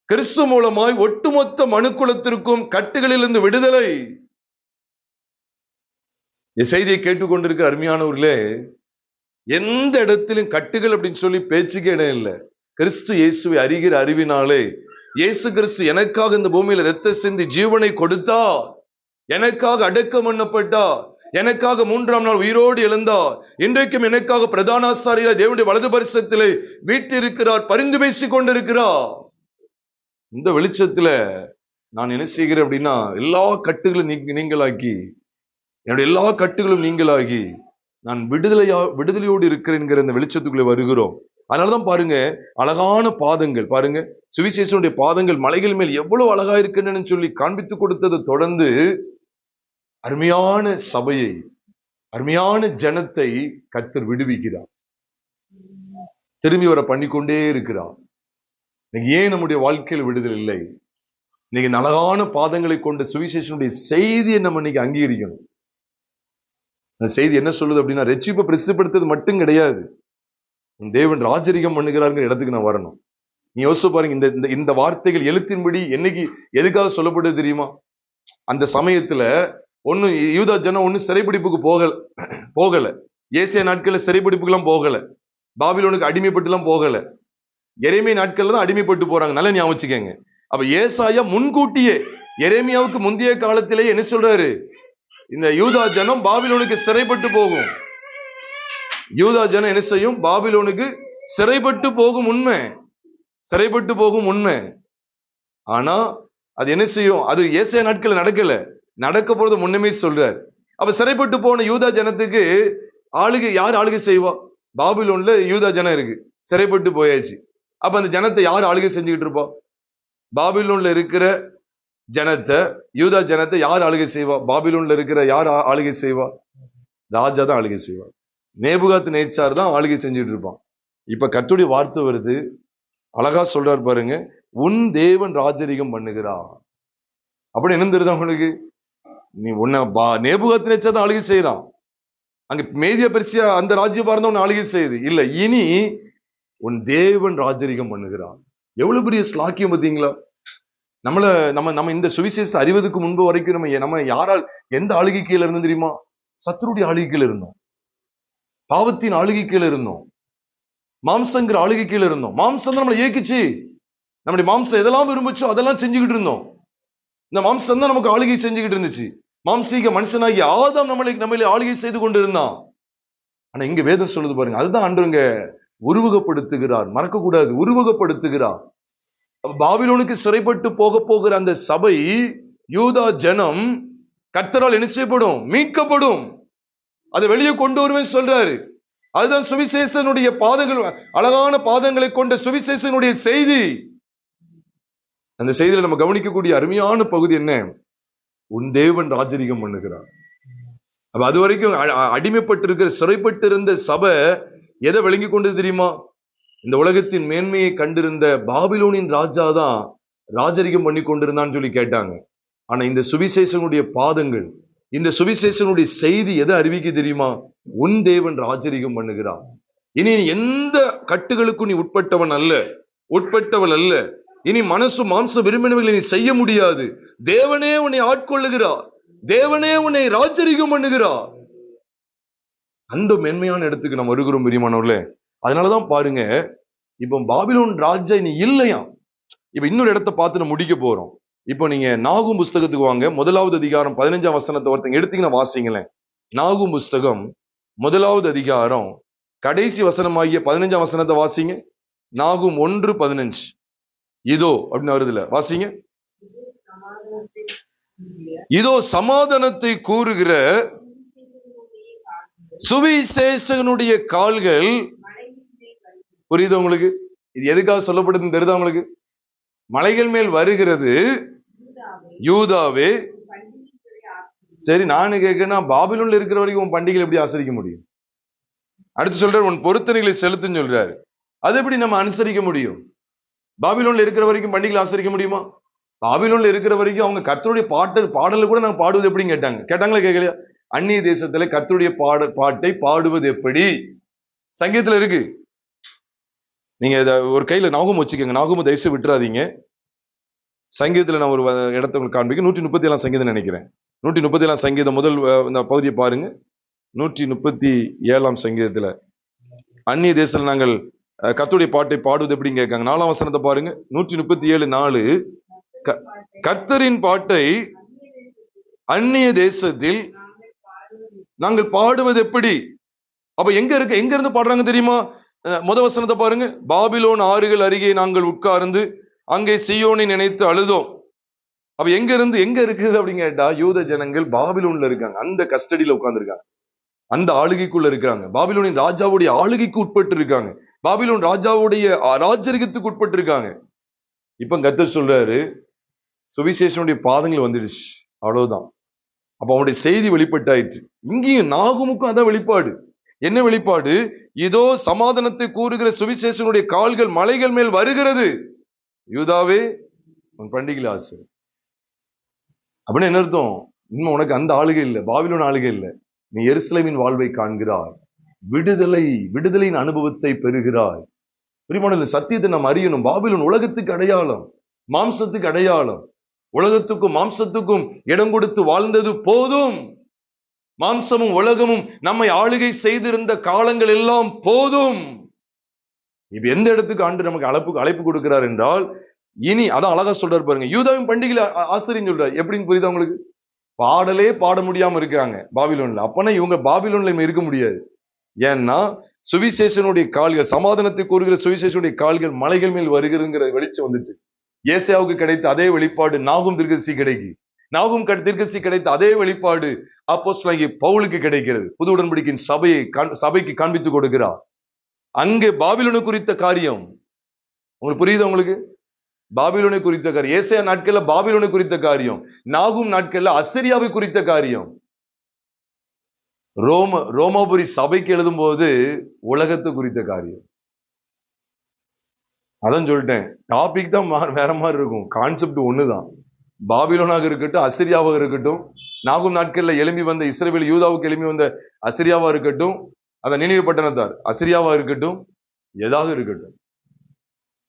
கிறிஸ்து மூலமாய் ஒட்டுமொத்த மனுக்குலத்திற்கும் கட்டுகளிலிருந்து விடுதலை. செய்தியை கேட்டுக்கொண்டிருக்கிற அருமையானவர்களே, எந்த இடத்திலும் கட்டுகள் அப்படின்னு சொல்லி பேச்சுக்கு இடம் இல்லை. கிறிஸ்து இயேசுவை அறிகிற அறிவினாலே, இயேசு கிறிஸ்து எனக்காக இந்த பூமியில இரத்த சிந்தி ஜீவனை கொடுத்தா, எனக்காக அடக்கம் பண்ணப்பட்டா, எனக்காக 3ஆம் நாள் உயிரோடு எழுந்தார், இன்றைக்கும் எனக்காக பிரதான ஆசாரியர் தேவனுடைய வலது பரிசத்திலே வீற்றிருக்கிறார், பரிந்து பேசிக் கொண்டிருக்கிறார். இந்த வெளிச்சத்துல நான் என்ன செய்கிறேன் அப்படின்னா, எல்லா கட்டுகளும் நீங்களாக்கி, என்னுடைய எல்லா கட்டுகளும் நீங்களாகி நான் விடுதலையோடு இருக்கிறேங்கிற இந்த வெளிச்சத்துக்குள்ளே வருகிறோம். அதனாலதான் பாருங்க, அழகான பாதங்கள் பாருங்க, சுவிசேஷனுடைய பாதங்கள் மலைகள் மேல் எவ்வளவு அழகா இருக்குன்னு சொல்லி காண்பித்து கொடுத்ததை தொடர்ந்து அருமையான சபையை, அருமையான ஜனத்தை கர்த்தர் விடுவிக்கிறார், திரும்பி வர பண்ணிக்கொண்டே இருக்கிறார். ஏன் நம்முடைய வாழ்க்கையில் விடுதலை இல்லை? இன்னைக்கு அழகான பாதங்களை கொண்ட சுவிசேஷனுடைய செய்தியை நம்ம இன்னைக்கு அங்கீகரிக்கணும். அந்த செய்தி என்ன சொல்லுது அப்படின்னா, ரட்சிப்பை பிரசித்தப்படுத்துறது மட்டும் கிடையாது, தேவன் ராஜரிகம் பண்ணுகிறாருங்கிற இடத்துக்கு நான் வரணும். நீ யோசிச்சு பாருங்க, இந்த வார்த்தைகள் எழுத்தின்படி என்னைக்கு எதுக்காக சொல்லப்படுது தெரியுமா? அந்த சமயத்துல ஒண்ணு யூதா ஜனம் ஒண்ணு சிறைப்பிடிப்புக்கு போகல, ஏசியா நாட்கள்ல சிறைப்பிடிப்புக்கு எல்லாம் போகல, பாபிலோனுக்கு அடிமைப்பட்டு எல்லாம் போகல, எரேமியா நாட்கள்ல தான் அடிமைப்பட்டு போறாங்க. நல்லா ஞாபகம் வச்சுக்கங்க. அப்ப ஏசாயா முன்கூட்டியே எரேமியாவுக்கு முந்தைய காலத்திலேயே என்ன சொல்றாரு? இந்த யூதா ஜனம் பாபிலோனுக்கு சிறைப்பட்டு போகும், யூதா ஜனம் என்ன செய்யும்? பாபிலோனுக்கு சிறைப்பட்டு போகும் உண்மை, சிறைப்பட்டு போகும் உண்மை. ஆனா அது என்ன செய்யும்? அது ஏசாயா நாட்கள் நடக்கல, நடக்க போறது முன்னமே சொல்றார். அப்ப சிறைப்பட்டு போன யூதா ஜனத்துக்கு ஆளுகை யார் ஆளுகை செய்வா? பாபிலோன்ல யூதா ஜனம் இருக்கு, சிறைப்பட்டு போயாச்சு. அப்ப அந்த ஜனத்தை யார் ஆளுகை செஞ்சுக்கிட்டு இருப்பா? பாபிலோன்ல இருக்கிற ஜனத்தை, யூதா ஜனத்தை யார் ஆளுகை செய்வா? பாபிலோன்ல இருக்கிற யார் ஆளுகை செய்வா? ராஜா தான் ஆளுகை செய்வா. நேபுகாத் நேச்சார் தான் ஆளுகை செஞ்சுட்டு இருப்பான். இப்ப கர்த்தருடைய வார்த்தை வருது, அழகா சொல்றாரு பாருங்க, உன் தேவன் ராஜரிகம் பண்ணுகிறார். அப்படி என்ன தெரியுது உங்களுக்கு? நீ உன்னை நேபுகாத் நேச்சார் தான் ஆளுகை செய்யறான், அங்க மேதியா பெர்சியா அந்த ராஜ்யபாரம் தான் உன்னை ஆளுகை செய்யுது இல்ல, இனி உன் தேவன் ராஜரிகம் பண்ணுகிறார். எவ்வளவு பெரிய ஸ்லாக்கியம் பார்த்தீங்களா? நம்ம இந்த சுவிசேஷத்தை அறிவதற்கு முன்பு வரைக்கும் நம்ம யாரால் எந்த ஆளுகை கீழே இருந்தோம் தெரியுமா? சத்துருடைய ஆளுகை கீழே இருந்தோம், பாவத்தின் ஆளுகை கீழே இருந்தோம், மாம்சங்கிற ஆளுகை கீழே இருந்தோம். மாம்சம் தான் நம்மளை இயக்கிச்சு, நம்முடைய மாம்சம் எதெல்லாம் விரும்புச்சோ அதெல்லாம் செஞ்சுக்கிட்டு இருந்தோம். இந்த மாம்சம் தான் நமக்கு ஆளுகை செஞ்சுக்கிட்டு இருந்துச்சு. மாம்சீக மனுஷனாகி ஆதாம் நம்மளை ஆளுகை செய்து கொண்டு இருந்தான். ஆனா இங்க வேதம் சொல்லுது பாருங்க, அதுதான் ஆண்டவங்க உருவகப்படுத்துகிறார். மறக்க கூடாது, உருவகப்படுத்துகிறார். பாபிலோனுக்கு சிறைப்பட்டு போகிற அந்த சபை, யூதா ஜனம் கர்த்தரால் என்ன செய்யப்படும்? மீட்கப்படும். அதை வெளியே கொண்டு வருவேன் சொல்றாரு. அதுதான் சுவிசேஷனுடைய பாதங்கள், அழகான பாதங்களை கொண்ட சுவிசேஷனுடைய செய்தி. அந்த செய்தியில நம்ம கவனிக்கக்கூடிய அருமையான பகுதி என்ன? உன் தேவன் ராஜரிகம் பண்ணுகிறார். அப்ப அது வரைக்கும் அடிமைப்பட்டு இருக்கிற, சிறைப்பட்டு இருந்த சபை எதை விளங்கி கொண்டது தெரியுமா? இந்த உலகத்தின் மேன்மையை கண்டிருந்த பாபிலோனின் ராஜா தான் ராஜரிகம் பண்ணி கொண்டிருந்தான்னு சொல்லி கேட்டாங்க. ஆனா இந்த சுவிசேஷனுடைய பாதங்கள், இந்த சுவிசேஷனுடைய செய்தி எதை அறிவிக்க தெரியுமா? உன் தேவன் ராஜரிகம் பண்ணுகிறார். இனி எந்த கட்டுகளுக்கும் நீ உட்பட்டவன் அல்ல, உட்பட்டவள் அல்ல. இனி மனசு மாம்ச விரும்பினவைகளை நீ செய்ய முடியாது. தேவனே உன்னை ஆட்கொள்ளுகிறார், தேவனே உன்னை ராஜரிகம் பண்ணுகிறார். அந்த மென்மையான இடத்துக்கு நம்ம வருகிறோம் பிரியமானவர்களே. அதனாலதான் பாருங்க, இப்ப பாபிலோன் ராஜா இனி இல்லையா. இப்ப இன்னொரு இடத்தை பார்த்து நம்ம முடிக்க போறோம். இப்போ நீங்க நாகூம் புஸ்தகத்துக்கு வாங்க. 1வது அதிகாரம் 15ஆம் வசனத்தை ஒருத்தங்க எடுத்தீங்கன்னா வாசிங்களேன். நாகூம் புஸ்தகம் 1வது அதிகாரம் கடைசி வசனமாகிய 15ஆம் வசனத்தை வாசிங்க. நாகூம் 1:15. இதோ அப்படின்னு வருதுல, வாசிங்க. இதோ சமாதானத்தை கூறுகிற சுவிசேஷகனுடைய கால்கள். புரியுது உங்களுக்கு? இது எதுக்காக சொல்லப்படுதுன்னு தெரியுதா உங்களுக்கு? மலைகள் மேல் வருகிறது யூதாவே. சரி, நானு கேட்கணும், பாபிலோன்ல இருக்கிற வரைக்கும் உன் பண்டிகை எப்படி ஆசரிக்க முடியும்? அடுத்து சொல்றாரு, உன் பொருத்தனைகளை செலுத்துன்னு சொல்றாரு. அது எப்படி நம்ம அனுசரிக்க முடியும்? பாபிலோன்ல இருக்கிற வரைக்கும் பண்டிகை ஆசரிக்க முடியுமா? பாபிலோன்ல இருக்கிற வரைக்கும் அவங்க கர்த்தருடைய பாடல கூட நாங்க பாடுவது எப்படின்னு கேட்டாங்களா கேட்கலையா? அந்நிய தேசத்துல கர்த்தருடைய பாட்டை பாடுவது எப்படி சங்கீதத்துல இருக்கு. நீங்க இத ஒரு கையில நாகூம் வச்சுக்கோங்க. நாகூம் தயவுசு விட்டுறாதீங்க. சங்கீதத்துல நான் ஒரு இடத்த உங்களுக்கு காண்பிக்க. 137ஆம் சங்கீதம் நினைக்கிறேன். 137ஆம் சங்கீதம் முதல் இந்த பகுதியை பாருங்க. 137ஆம் சங்கீதத்துல அந்நிய தேசத்துல நாங்கள் கர்த்தருடைய பாட்டை பாடுவது எப்படின்னு கேட்காங்க. 4ஆம் வசனத்தை பாருங்க. 137:4. கர்த்தரின் பாட்டை அந்நிய தேசத்தில் நாங்கள் பாடுவது எப்படி? அப்ப எங்க இருந்து பாடுறாங்க தெரியுமா? முதல் வசனத்தை பாருங்க. பாபிலோன் ஆறுகள் அருகே நாங்கள் உட்கார்ந்து அங்கே சீயோனை நினைத்து அழுதோம். அப்ப எங்க இருக்குது அப்படின்னு கேட்டா, யூத ஜனங்கள் பாபிலோன்ல இருக்காங்க. அந்த கஸ்டடியில உட்கார்ந்து இருக்காங்க, அந்த ஆளுகைக்குள்ள இருக்காங்க. பாபிலோனின் ராஜாவுடைய ஆளுகைக்கு உட்பட்டு இருக்காங்க. பாபிலோன் ராஜாவுடைய ராஜரிகத்துக்கு உட்பட்டு இருக்காங்க. இப்ப கர்த்தர் சொல்றாரு, சுவிசேஷனுடைய பாதங்கள் வந்துடுச்சு, அவ்வளவுதான். அப்ப அவனுடைய செய்தி வெளிப்பட்டாயிற்று. இங்கேயும் நாகூமுக்கும் அதான் வெளிப்பாடு. என்ன வெளிப்பாடு? இதோ சமாதானத்தை கூறுகிற சுவிசேஷனுடைய கால்கள் மலைகள் மேல் வருகிறது, யூதாவே உன் பண்டிகையில் ஆசை. அப்படின்னு என்ன அர்த்தம்? இன்னும் உனக்கு அந்த ஆளுகை இல்லை, பாபிலோன் ஆளுகை இல்லை. நீ எருசலேமின் வாழ்வை காண்கிறாய், விடுதலையின் அனுபவத்தை பெறுகிறாய். பிரியமான சத்தியத்தை நாம் அறியணும். பாபிலோன் உலகத்துக்கு அடையாளம், மாம்சத்துக்கு அடையாளம். உலகத்துக்கும் மாம்சத்துக்கும் இடம் கொடுத்து வாழ்ந்தது போதும். மாம்சமும் உலகமும் நம்மை ஆளுகை செய்திருந்த காலங்கள் எல்லாம் போதும். இப்ப எந்த இடத்துக்கு ஆண்டு நமக்கு அழைப்பு கொடுக்கிறார் என்றால், இனி அதான் அழகா சொல்றாரு பாருங்க, யூதாவின் பண்டிகையில ஆசிரியர் சொல்றாரு. எப்படின்னு புரியுதா உங்களுக்கு? பாடலே பாட முடியாம இருக்காங்க பாபிலோன்ல. அப்பனா இவங்க பாபிலோன்ல இருக்க முடியாது. ஏன்னா சுவிசேஷனுடைய கால்கள், சமாதானத்தை கூறுகிற சுவிசேஷனுடைய கால்கள் மலைகள் மேல் வருகிறங்கிற வெளிச்சம் வந்துச்சு. ஏசாயாவுக்கு கிடைத்த அதே வெளிப்பாடு நாகூம் தீர்க்கதரிசி கிடைக்கு. நாகூம் தீர்க்கதரிசி கிடைத்த அதே வெளிப்பாடு அப்போஸ்தலனாகிய பவுலுக்கு கிடைக்கிறது. புது உடன்படிக்கையின் சபைக்கு காண்பித்து கொடுக்கிறார். அங்கே பாபிலோனை குறித்த காரியம் உங்களுக்கு புரியுது? உங்களுக்கு பாபிலோனை குறித்த காரியம் ஏசாயா நாட்கள்ல பாபிலோனை குறித்த காரியம், நாகூம் நாட்கள்ல அசரியாவை குறித்த காரியம். ரோமாபுரி சபைக்கு எழுதும் போது உலகத்தை குறித்த காரியம். அதான் சொல்லிட்டேன், டாபிக் தான் வேற மாதிரி இருக்கும், கான்செப்ட் ஒண்ணுதான். பாபிலோனாக இருக்கட்டும், அசிரியாவாக இருக்கட்டும், நாகூம் நாட்கள்ல எழும்பி வந்த இஸ்ரவேல் யூதாவுக்கு எழும்பி வந்த அசிரியாவா இருக்கட்டும், அந்த நினைவு பட்டணத்தார் அசிரியாவா இருக்கட்டும், எதாக இருக்கட்டும்,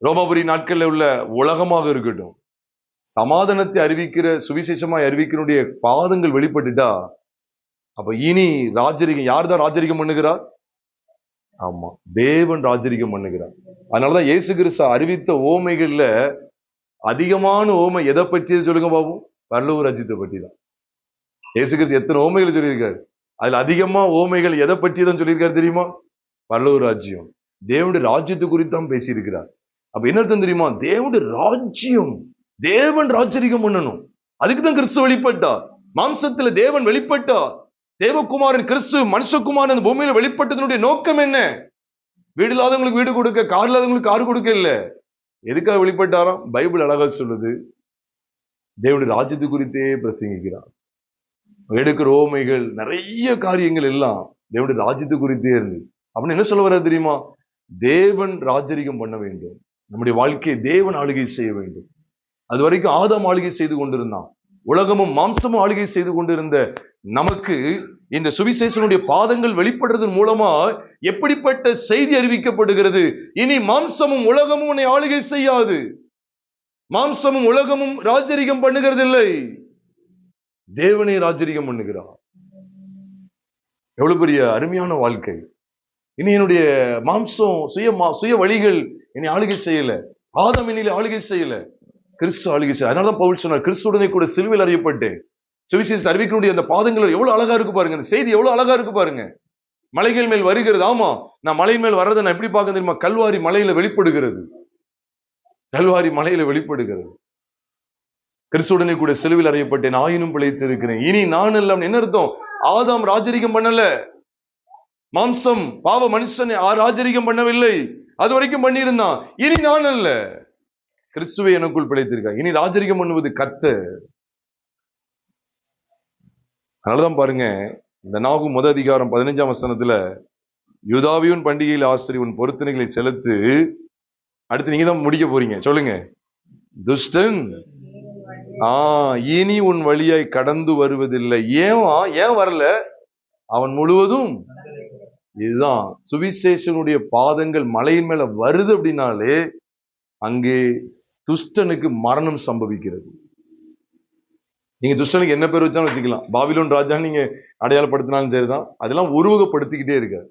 ரோமாபுரி நாட்கள்ல உள்ள உலகமாக இருக்கட்டும், சமாதானத்தை அறிவிக்கிற சுவிசேஷமாய் அறிவிக்கிறனுடைய பாதங்கள் வெளிப்பட்டுட்டா, அப்ப இனி ராஜரிகம் யார்தான் ராஜரிகம் பண்ணுகிறார்? ஆமா, தேவன் ராஜரிகம் பண்ணுகிறார். அதனாலதான் இயேசு கிறிஸ்து அறிவித்த ஓமைகள்ல அதிகமான ஓமை எதை பற்றி சொல்லுங்க பாபு? பரலோக ராஜ்யத்தை பற்றி தான். இயேசு கிறிஸ்து எத்தனை ஓமைகள் சொல்லியிருக்காரு? அதுல அதிகமா ஓமைகள் எதை பற்றி தான் சொல்லியிருக்காரு தெரியுமா? பரலோக ராஜ்யம், தேவனுடைய ராஜ்யத்தை குறித்து தான் பேசியிருக்கிறார். அப்ப என்ன அர்த்தம் தெரியுமா? தேவனுடைய ராஜ்யம், தேவன் ராஜரிகம் பண்ணணும். அதுக்குதான் கிறிஸ்து வெளிப்பட்டார். மாம்சத்துல தேவன் வெளிப்பட்டார். தேவகுமாரன் கிறிஸ்து மனுஷகுமாரன் அந்த பூமியில வெளிப்பட்டதனுடைய நோக்கம் என்ன? வீடு இல்லாதவங்களுக்கு வீடு கொடுக்க, கார் இல்லாதவங்களுக்கு கார் கொடுக்க இல்ல. எதுக்காக வெளிப்பட்டாராம்? பைபிள் அழகா சொல்லுது, தேவனுடைய ராஜ்யத்தை குறித்தே பிரசங்கிக்கிறார். எடுக்கிற ஓமைகள் நிறைய காரியங்கள் எல்லாம் தேவனுடைய ராஜ்யத்தை குறித்தே இருந்து. அப்படின்னு என்ன சொல்ல வர தெரியுமா? தேவன் ராஜரிகம் பண்ண வேண்டும், நம்முடைய வாழ்க்கையை தேவன் ஆளுகை செய்ய வேண்டும். அது வரைக்கும் ஆதாம் ஆளுகை செய்து கொண்டிருந்தான், உலகமும் மாம்சமும் ஆளுகை செய்து கொண்டிருந்த நமக்கு இந்த சுவிசேஷனுடைய பாதங்கள் வெளிப்படுறதன் மூலமா எப்படிப்பட்ட செய்தி அறிவிக்கப்படுகிறது? இனி மாம்சமும் உலகமும் உன்னை ஆளுகை செய்யாது. மாம்சமும் உலகமும் ராஜரிகம் பண்ணுகிறது இல்லை, தேவனே ராஜரிகம் பண்ணுகிறார். எவ்வளவு பெரிய அருமையான வாழ்க்கை. இனி என்னுடைய மாம்சம் சுய வழிகள் என்னை ஆளுகை செய்யல, ஆதாம் என்னை ஆளுகை செய்யல, கிறிஸ்து ஆளுகை செய்ய. அதனாலதான் பவுல் சொன்னார், கிறிஸ்துடனே கூட சிலுவையில் அறியப்பட்டேன். சுவிசேஷத்தை அறிவிக்கக்கூடிய அந்த பாதங்கள் எவ்வளவு அழகா இருக்கு பாருங்க, அந்த செய்தி எவ்வளவு அழகா இருக்கு பாருங்க. மலைகள் மேல் வருகிறது. ஆமா, நான் மலை மேல் வர்றதை நான் எப்படி பார்க்க தெரியுமா? கல்வாரி மலையில வெளிப்படுகிறது, கல்வாரி மலையில வெளிப்படுகிறது. கிறிஸ்துடனே கூட சிலுவையில் அறியப்பட்டேன், ஆயினும் பிழைத்து இருக்கிறேன். இனி நான் எல்லாம் என்ன அர்த்தம்? ஆதாம் ராஜரிகம் பண்ணல, மாம்சம் பாவ மனுஷன் ராஜரிகம் பண்ணவில்லை, அது வரைக்கும் பண்ணியிருந்தான். இனி நான் அல்ல, கிறிஸ்துவை எனக்குள் பிழைத்திருக்க. இனி ராஜரிகம் பண்ணுவது கர்த்தர். அதனாலதான் பாருங்க, இந்த நாகும் 1:15 யூதாவியும் பண்டிகையில் ஆசிரியர் உன் பொருத்தனைகளை செலுத்து. அடுத்து நீங்க தான் முடிக்க போறீங்க, சொல்லுங்க. துஷ்டன் இனி உன் வழியாய் கடந்து வருவதில்லை. ஏன் வரல? அவன் முழுவதும். இதுதான் சுவிசேஷனுடைய பாதங்கள் மலையின் மேல வருது அப்படின்னாலே அங்கே துஷ்டனுக்கு மரணம் சம்பவிக்கிறது. நீங்க துஷ்டனுக்கு என்ன பேர் வச்சாலும் வச்சுக்கலாம். பாபிலோன் ராஜா நீங்க அடையாளப்படுத்தினாலும் சரிதான், அதெல்லாம் உருவகப்படுத்திக்கிட்டே இருக்காரு.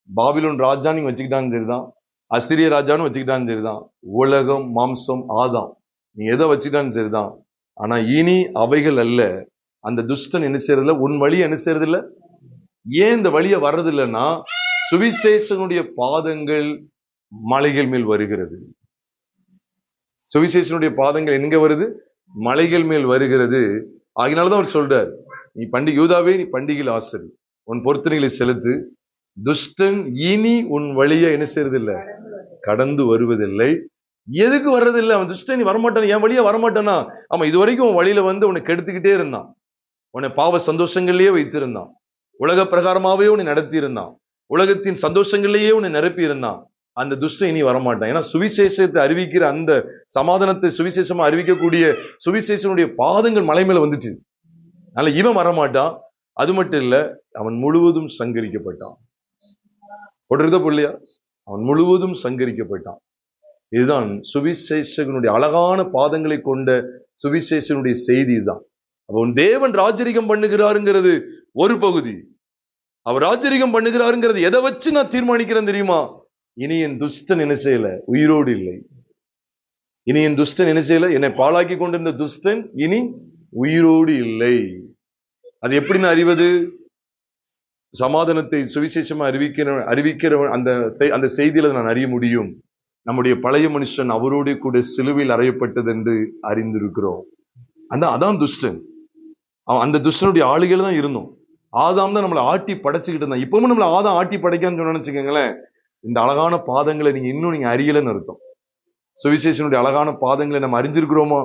பாபிலோன் ராஜா நீங்க வச்சுக்கிட்டாலும் சரிதான், அசிரிய ராஜான்னு வச்சுக்கிட்டாலும் சரிதான், உலகம், மாம்சம், ஆதாம், நீ எதை வச்சுக்கிட்டாலும் சரிதான். ஆனா இனி அவைகள் அல்ல. அந்த துஷ்டன் என்ன செய்யறதில்ல, உன் வழியை என்ன செய்யறதில்ல. ஏன் இந்த வழியை வர்றதில்லைன்னா, சுவிசேஷனுடைய பாதங்கள் மலைகள் மேல் வருகிறது. சுவிசேஷனுடைய பாதங்கள் எங்க வருது? மலைகள் மேல் வருகிறது. அதனாலதான் அவர் சொல்றார், நீ யூதாவே நீ பண்டிகையில் ஆசரி, உன் பொருத்தனைகளை செலுத்து. துஷ்டன் இனி உன் வழியை என்ன செய்யறதில்லை, கடந்து வருவதில்லை. எதுக்கு வர்றதில்லை? அவன் துஷ்டன் நீ வரமாட்டான், என் வழியா வரமாட்டானா? ஆமா, இது வரைக்கும் உன் வழியில வந்து உன்னை கெடுத்துக்கிட்டே இருந்தான், உன்னை பாவ சந்தோஷங்கள்லயே வைத்திருந்தான், உலக பிரகாரமாவே உன்னை நடத்தி இருந்தான், உலகத்தின் சந்தோஷங்கள்லயே உன்னை நிரப்பி இருந்தான். அந்த துஷ்டன் இனி வரமாட்டான். ஏன்னா சுவிசேஷத்தை அறிவிக்கிற அந்த சமாதானத்தை சுவிசேஷமா அறிவிக்கக்கூடிய சுவிசேஷனுடைய பாதங்கள் மலை மேல வந்துச்சு. அதனால இவன் வரமாட்டான். அது மட்டும் இல்ல, அவன் முழுவதும் சங்கரிக்கப்பட்டான். போடுறத பிள்ளையா, அவன் முழுவதும் சங்கரிக்கப்பட்டான். இதுதான் சுவிசேஷனுடைய அழகான பாதங்களை கொண்ட சுவிசேஷனுடைய செய்தி தான். அவன் தேவன் ராஜரிகம் பண்ணுகிறாருங்கிறது ஒரு பகுதி. அவர் ராஜரிகம் பண்ணுகிறாருங்கிறது எதை வச்சு நான் தீர்மானிக்கிறேன் தெரியுமா? இனி என் துஷ்டன் என்ன செய்யல, உயிரோடு இல்லை. இனி என் துஷ்டன் என்ன செய்யல, என்னை பாழாக்கி கொண்டிருந்த துஷ்டன் இனி உயிரோடு இல்லை. அது எப்படி நான் அறிவது? சமாதானத்தை சுவிசேஷமா அறிவிக்கிற அந்த செய்தியில நான் அறிய முடியும். நம்முடைய பழைய மனுஷன் அவரோடு கூட சிலுவையில் அறையப்பட்டது என்று அறிந்திருக்கிறோம். அதான் துஷ்டன். அந்த துஷ்டனுடைய ஆளுகையில தான் இருந்தோம். ஆதாம் தான் நம்மளை ஆட்டி படைச்சுக்கிட்டு இருந்தான். இப்பவும் நம்மளை ஆதாம் ஆட்டி படைக்கான்னு சொன்னு நினைச்சுக்கோங்களேன். இந்த அழகான பாதங்களை நீங்க அறியலன்னு அர்த்தம். சுவிசேஷனுடைய அழகான பாதங்களை நம்ம அறிஞ்சிருக்கிறோமா?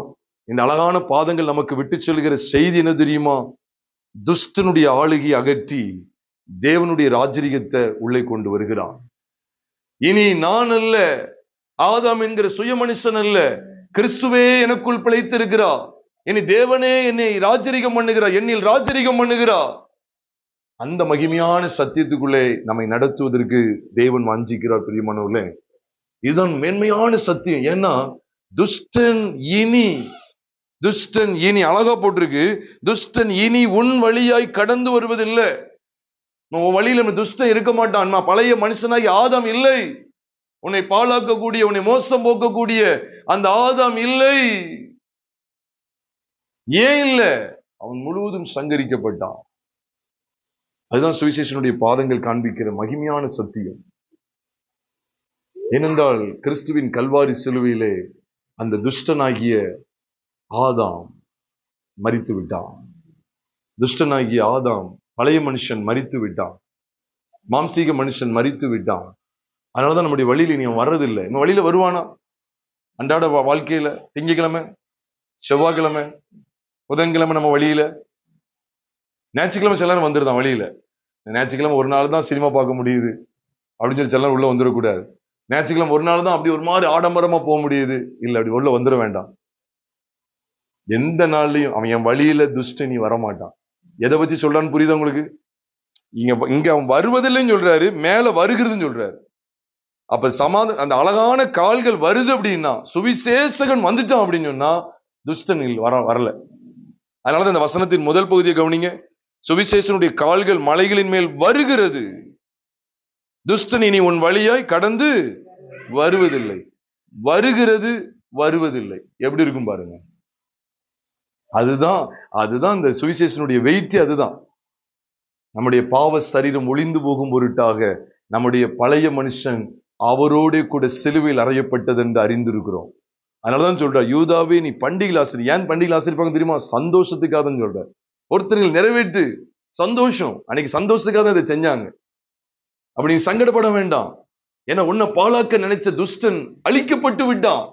இந்த அழகான பாதங்கள் நமக்கு விட்டு சொல்கிற செய்தி என்ன தெரியுமா? துஷ்டனுடைய ஆளுகை அகற்றி தேவனுடைய ராஜரிகத்தை உள்ளே கொண்டு வருகிறான். இனி நான் அல்ல, ஆதாம் என்கிற சுய மனுஷன் அல்ல, கிறிஸ்துவே எனக்குள் பிழைத்திருக்கிறார். இனி தேவனே என்னை ராஜரிகம் பண்ணுகிறார், என்னில் ராஜரிகம் பண்ணுகிறார். அந்த மகிமையான சத்தியத்துக்குள்ளே நம்மை நடத்துவதற்கு தேவன் வாஞ்சிக்கிறார். பிரியமானவர்களே, இதுதான் மேன்மையான சத்தியம். ஏன்னா துஷ்டன் இனி அழகா போட்டிருக்கு, துஷ்டன் இனி உன் வழியாய் கடந்து வருவதில்லை. உன் வழியில துஷ்டன் இருக்க மாட்டான். பழைய மனுஷனாய் ஆதாம் இல்லை. உன்னை பாழாக்கக்கூடிய, உன்னை மோசம் போக்கக்கூடிய அந்த ஆதாம் இல்லை. ஏன் இல்லை? அவன் முழுவதும் சங்கரிக்கப்பட்டான். அதுதான் சுவிசேஷனுடைய பாதங்கள் காண்பிக்கிற மகிமையான சத்தியம். ஏனென்றால் கிறிஸ்துவின் கல்வாரி சிலுவையிலே அந்த துஷ்டனாகிய ஆதாம் மரித்து விட்டான். துஷ்டனாகிய ஆதாம், பழைய மனுஷன் மரித்து விட்டான், மாம்சீக மனுஷன் மரித்து விட்டான். அதனாலதான் நம்முடைய வழியில நீ வர்றதில்லை. நம்ம வழியில வருவானா? அன்றாட வாழ்க்கையில திங்கக்கிழமை, செவ்வாய்க்கிழமை, புதன்கிழமை நம்ம வழியில, ஞாயிற்றுக்கிழமை சிலரும் வந்துருதான் வழியில. ஞாயிற்றுக்கிழமை ஒரு நாள் தான் சினிமா பார்க்க முடியுது அப்படின்னு சொல்லி சிலர் உள்ள வந்துடக்கூடாது. ஞாயிற்றுக்கிழமை ஒரு நாள் தான் அப்படி ஒரு மாதிரி ஆடம்பரமா போக முடியுது, இல்லை அப்படி உள்ள வந்துட வேண்டாம். எந்த நாள்லையும் அவன் என் வழியில துஷ்டனி வரமாட்டான். எதை வச்சு சொல்றான்னு புரியுதா உங்களுக்கு? இங்க அவன் வருவதில்லைன்னு சொல்றாரு, மேல வருகிறதுன்னு சொல்றாரு. அப்ப அந்த அழகான கால்கள் வருது அப்படின்னா, சுவிசேஷகன் வந்துட்டான் அப்படின்னு சொன்னா துஷ்டன் வரல. அதனாலதான் இந்த வசனத்தின் முதல் பகுதியை கவனிங்க. சுவிசேஷனுடைய கால்கள் மலைகளின் மேல் வருகிறது, துஷ்டன் இனி உன் வழியாய் கடந்து வருவதில்லை. வருகிறது, வருவதில்லை. எப்படி இருக்கும் பாருங்க. அதுதான் இந்த சுவிசேஷனுடைய வெயிட். அதுதான் நம்முடைய பாவ சரீரம் ஒளிந்து போகும் பொருட்டாக நம்முடைய பழைய மனுஷன் அவரோட கூட சிலுவையில் அறையப்பட்டது என்று அறிந்திருக்கிறோம். அதனாலதான் சொல்ற, யூதாவே நீ பண்டிகை ஆசிரியர். ஏன் பண்டிகை ஆசிரிப்பாங்க தெரியுமா? சந்தோஷத்துக்காக தான் சொல்ற. ஒருத்தர்கள் நிறைவேற்று சந்தோஷம். அன்னைக்கு சந்தோஷத்துக்காக தான் இதை செஞ்சாங்க. அப்படி நீ சங்கடப்பட வேண்டாம். ஏன்னா உன்னை பாழாக்க நினைச்ச துஷ்டன் அழிக்கப்பட்டு விட்டான்.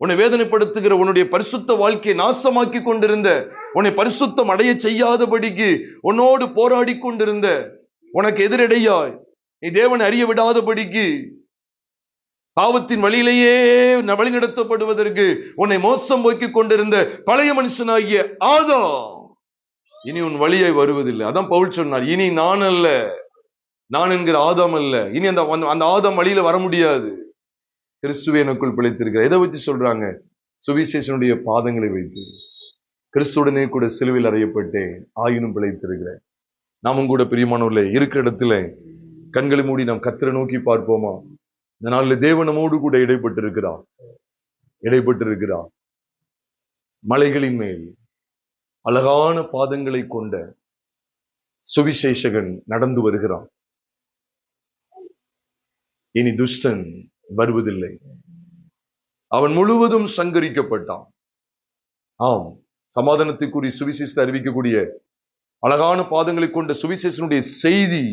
உன்னை வேதனைப்படுத்துகிற உன்னுடைய பரிசுத்த வாழ்க்கையை நாசமாக்கி கொண்டிருந்த, உன்னை பரிசுத்தம் அடைய செய்யாதபடிக்கு உன்னோடு போராடி கொண்டிருந்த, உனக்கு எதிரடையாய் நீ தேவனை அறிய விடாதபடிக்கு பாவத்தின் வழியிலேயே வழி நடத்தப்படுவதற்கு உன்னை மோசம் போக்கிக் கொண்டிருந்த பழைய மனுஷனாகிய ஆதாம் இனி உன் வழியை வருவதில்லை. அதான் பவுல் சொன்னார், இனி நான் அல்ல, நான் என்கிற ஆதாம் அல்ல, இனி அந்த ஆதாம் வழியில வர முடியாது. கிறிஸ்துவே எனக்குள் பிழைத்திருக்கிற. எதை வச்சு சொல்றாங்க? சுவிசேஷனுடைய பாதங்களை வைத்து. கிறிஸ்துடனே கூட சிலுவையில் அறையப்பட்டேன், ஆயினும் பிழைத்திருக்கிறேன். நாமும் கூட பிரியமானவர்களே, இருக்கிற இடத்துல கண்களை மூடி நாம் கர்த்தரை நோக்கி பார்ப்போமா? இந்த நாளில் தேவன் நம்மோடு கூட இடைப்பட்டிருக்கிறார். மலைகளின் மேல் அழகான பாதங்களை கொண்ட சுவிசேஷகன் நடந்து வருகிறான். இனி துஷ்டன் வருவதில்லை. அவன் முழுவதும் சங்கரிக்கப்பட்டான். ஆம், சமாதானத்துக்குரிய சுவிசேஷத்தை அறிவிக்கக்கூடிய அழகான பாதங்களை கொண்ட சுவிசேஷனுடைய செய்தி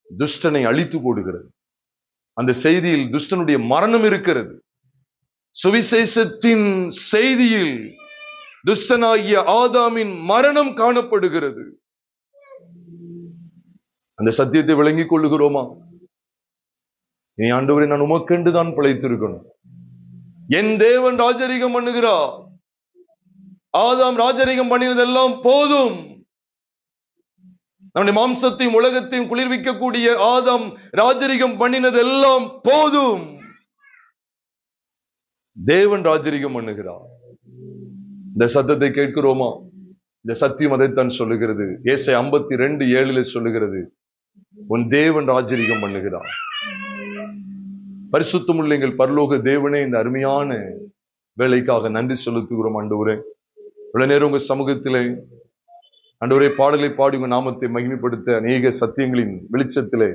துஷ்டனை அழித்து போடுகிறது. அந்த செய்தியில் துஷ்டனுடைய மரணம் இருக்கிறது. சுவிசேஷத்தின் செய்தியில் துஷ்டனாகிய ஆதாமின் மரணம் காணப்படுகிறது. அந்த சத்தியத்தை விளங்கிக் கொள்ளுகிறோமா? நீ ஆண்டவரே, நான் உமக்கென்று தான் பிழைத்திருக்கணும். என் தேவன் ராஜரீகம் பண்ணுகிறார். ஆதாம் ராஜரீகம் பண்ணினதெல்லாம் போதும். நம்முடைய மாம்சத்தையும் உலகத்தையும் குளிர்விக்கக்கூடிய ஆதாம் ராஜரீகம் பண்ணினதெல்லாம் போதும். தேவன் ராஜரீகம் பண்ணுகிறார். இந்த சத்தத்தை கேட்கிறோமா? இந்த சத்தியம் அதைத்தான் சொல்லுகிறது. ஏசாயா 52:7 சொல்லுகிறது, உன் தேவன் ராஜரீகம் பண்ணுகிறார். பரிசுத்தமுள்ள எங்கள் பரலோக தேவனே, இந்த அருமையான வேலைக்காக நன்றி செலுத்துகிறோம் ஆண்டவரே. இவ்வளவு நேரம் உங்க சமூகத்திலே ஆண்டவரே பாடலை பாடி உங்க நாமத்தை மகிமைப்படுத்த அநேக சத்தியங்களின் வெளிச்சத்திலே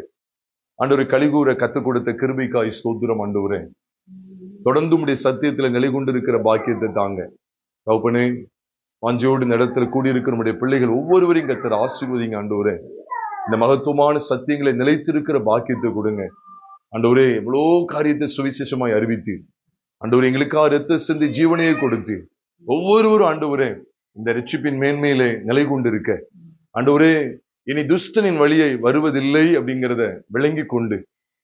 ஆண்டவரை கலிகூற கத்துக் கொடுத்த கிருபைக்காய் ஸ்தோத்திரம் ஆண்டவரே. தொடர்ந்து உடைய சத்தியத்துல நிலை கொண்டிருக்கிற பாக்கியத்தை தாங்க தகப்பனே. வாஞ்சையோடு இந்த இடத்துல கூடியிருக்கிற நம்முடைய பிள்ளைகள் ஒவ்வொருவரையும் கர்த்தர் ஆசீர்வதிங்க ஆண்டவரே. இந்த மகத்துவமான சத்தியங்களை நிலைத்திருக்கிற பாக்கியத்தை கொடுங்க ஆண்டவரே. எவ்வளோ காரியத்தை சுவிசேஷமாய் அறிவித்து ஆண்டவரே எங்களுக்காக இரத்த சிந்தி ஜீவனையை கொடுத்து ஒவ்வொருவரும் ஆண்டவரே இந்த ரட்சிப்பின் மேன்மையிலே நிலை கொண்டிருக்க ஆண்டவரே, இனி துஷ்டனின் வழியை வருவதில்லை அப்படிங்கிறத விளங்கி கொண்டு,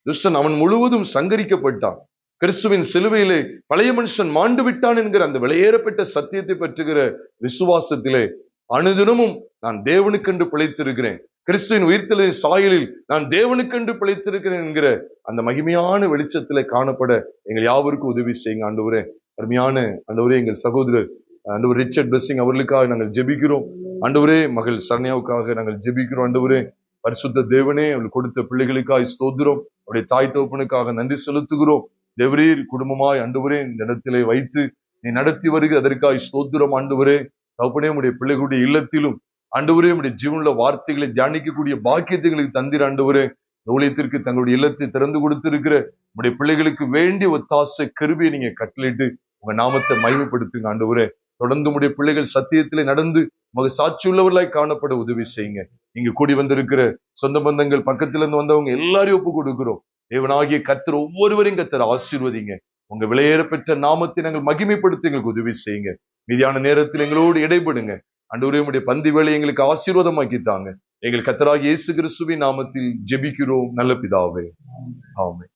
துஷ்டன் அவன் முழுவதும் சங்கரிக்கப்பட்டான். கிறிஸ்துவின் சிலுவையிலே பழைய மனுஷன் மாண்டு விட்டான் என்கிற அந்த விலையேறப்பட்ட சத்தியத்தை பற்றுகிற விசுவாசத்திலே அனுதினமும் நான் தேவனுக்கென்று பிழைத்திருக்கிறேன், கிறிஸ்துவின் உயிர்த்தெழுதலின் சாயலில் நான் தேவனுக்கென்று பிழைத்திருக்கிறேன் என்கிற அந்த மகிமையான வெளிச்சத்திலே காணப்பட எங்கள் யாவருக்கும் உதவி செய்யுங்க ஆண்டவரே. அருமையான ஆண்டவரே, எங்கள் சகோதரர் ஆண்டவர் ரிச்சர்ட் பிளெஸிங் அவர்களுக்காக நாங்கள் ஜெபிக்கிறோம் ஆண்டவரே. மகள் சரண்யாவுக்காக நாங்கள் ஜெபிக்கிறோம் ஆண்டவரே. பரிசுத்த தேவனே, அவர்கள் கொடுத்த பிள்ளைகளுக்காக ஸ்தோத்திரம். அவருடைய தாய் தகப்பனுக்காக நன்றி செலுத்துகிறோம். தேவரீர் குடும்பமாய் ஆண்டவரே இந்த இடத்திலே வைத்து நீ நடத்தி வருகிற அதற்காக ஸ்தோத்திரம் ஆண்டவரே. தகப்பனே, உடைய பிள்ளைகளுடைய இல்லத்திலும் ஆண்டவரே உடைய ஜீவனுள்ள வார்த்தைகளை தியானிக்கக்கூடிய பாக்கியத்தைகளுக்கு தந்திர ஆண்டவரே. ஊழியத்திற்கு தங்களுடைய இல்லத்தை திறந்து கொடுத்திருக்கிற உடைய பிள்ளைகளுக்கு வேண்டிய ஒத்தாசை கிருபையை நீங்க கட்டளையிட்டு உங்க நாமத்தை மகிமைப்படுத்துங்க ஆண்டவரே. தொடர்ந்து உடைய பிள்ளைகள் சத்தியத்திலே நடந்து உங்க சாட்சி உள்ளவர்களாய் காணப்பட உதவி செய்யுங்க. இங்க கூடி வந்திருக்கிற சொந்த பந்தங்கள், பக்கத்திலிருந்து வந்தவங்க எல்லாரையும் ஒப்பு கொடுக்கிறோம். தேவனாகிய கர்த்தர் ஒவ்வொருவரையும் கர்த்தர் ஆசீர்வதிங்க. உங்க விலையேறப்பெற்ற நாமத்தை நாங்கள் மகிமைப்படுத்த எங்களுக்கு உதவி செய்யுங்க. மீதியான நேரத்தில் எங்களோடு இடைபடுங்க ஆண்டவரே. உடைய பந்தி வேலை எங்களுக்கு ஆசீர்வாதமாக்கித்தாங்க. எங்கள் கர்த்தராகிய இயேசு கிறிஸ்துவின் நாமத்தில் ஜெபிக்கிறோம் நல்ல பிதாவே, ஆமென்.